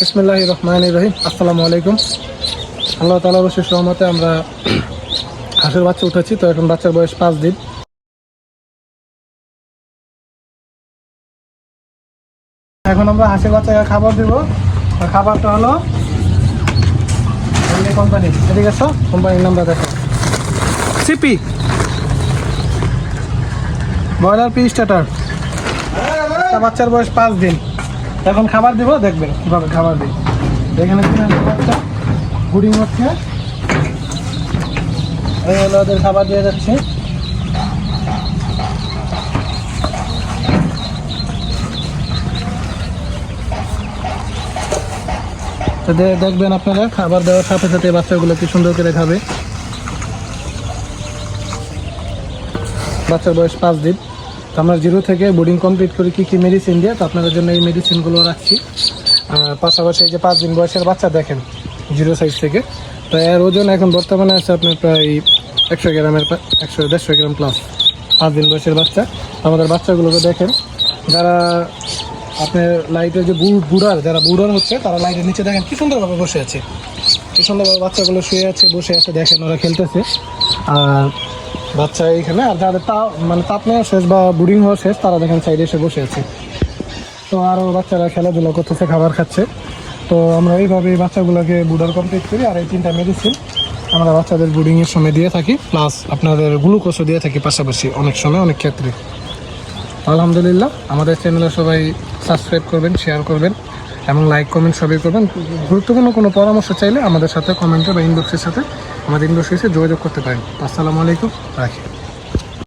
বিসমিল্লাহির রহমানির রহিম। আসসালামু আলাইকুম। আল্লাহ তাআলার অশেষ রহমতে আমরা হাঁসের বাচ্চা উঠেছি। তো এখন বাচ্চার বয়স 5 দিন। এখন আমরা হাঁসের বাচ্চাকে খাবার দেবো। খাবারটা হলো কোম্পানি, ঠিক আছে? কোম্পানির নামটা দেখো, সিপি ব্রয়লার পি স্টার্টার। বাচ্চার বয়স 5 দিন। এখন খাবার দিব, দেখবেন কীভাবে খাবার দিই। এখানে বাচ্চা বুডিং হচ্ছে, এই হলো ওদের খাবার দিয়ে যাচ্ছে। তো দেখবেন আপনারা খাবার দেওয়ার সাথে সাথে বাচ্চাগুলো কি সুন্দর করে খাবে। বাচ্চার বয়স 5 দিন। তো আমরা 0 থেকে বোর্ডিং কমপ্লিট করে কী মেডিসিন দিয়ে, তো আপনাদের জন্য এই মেডিসিনগুলো রাখছি। পাশাপাশি এই যে 5 দিন বয়সের বাচ্চা দেখেন 0 সাইজ থেকে। তো এর ওজন এখন বর্তমানে আছে আপনার প্রায় 100 গ্রামের 150 গ্রাম প্লাস। 5 দিন বয়সের বাচ্চা। আমাদের বাচ্চাগুলোকে দেখেন, যারা আপনার লাইটের যে যারা বুড়ার হচ্ছে, তারা লাইটের নিচে দেখেন কি সুন্দরভাবে বসে আছে, কি সুন্দরভাবে বাচ্চাগুলো শুয়ে আছে, বসে আছে, দেখেন ওরা খেলতেছে। আর বাচ্চা এইখানে, আর যাদের তাপ নেওয়া শেষ বা বুডিং হওয়া শেষ, তারা দেখেন সাইডে এসে বসে আছে। তো আরও বাচ্চারা খেলাধুলা করতেছে, খাবার খাচ্ছে। তো আমরা এইভাবে বাচ্চাগুলোকে বুডার কমপ্লিট করি। আর এই 3টা মেডিসিন আমরা বাচ্চাদের বুডিংয়ের সময় দিয়ে থাকি, প্লাস আপনাদের গ্লুকোজও দিয়ে থাকি পাশাপাশি, অনেক সময় অনেক ক্ষেত্রে। আলহামদুলিল্লাহ, আমাদের চ্যানেলে সবাই সাবস্ক্রাইব করবেন, শেয়ার করবেন এবং লাইক কমেন্ট সবই করবেন। গুরুত্বপূর্ণ কোনো পরামর্শ চাইলে আমাদের সাথে কমেন্টে বা ইনবক্সের সাথে, আমাদের ইনবক্সে যোগাযোগ করতে পারেন। আসসালামু আলাইকুম, রাখি।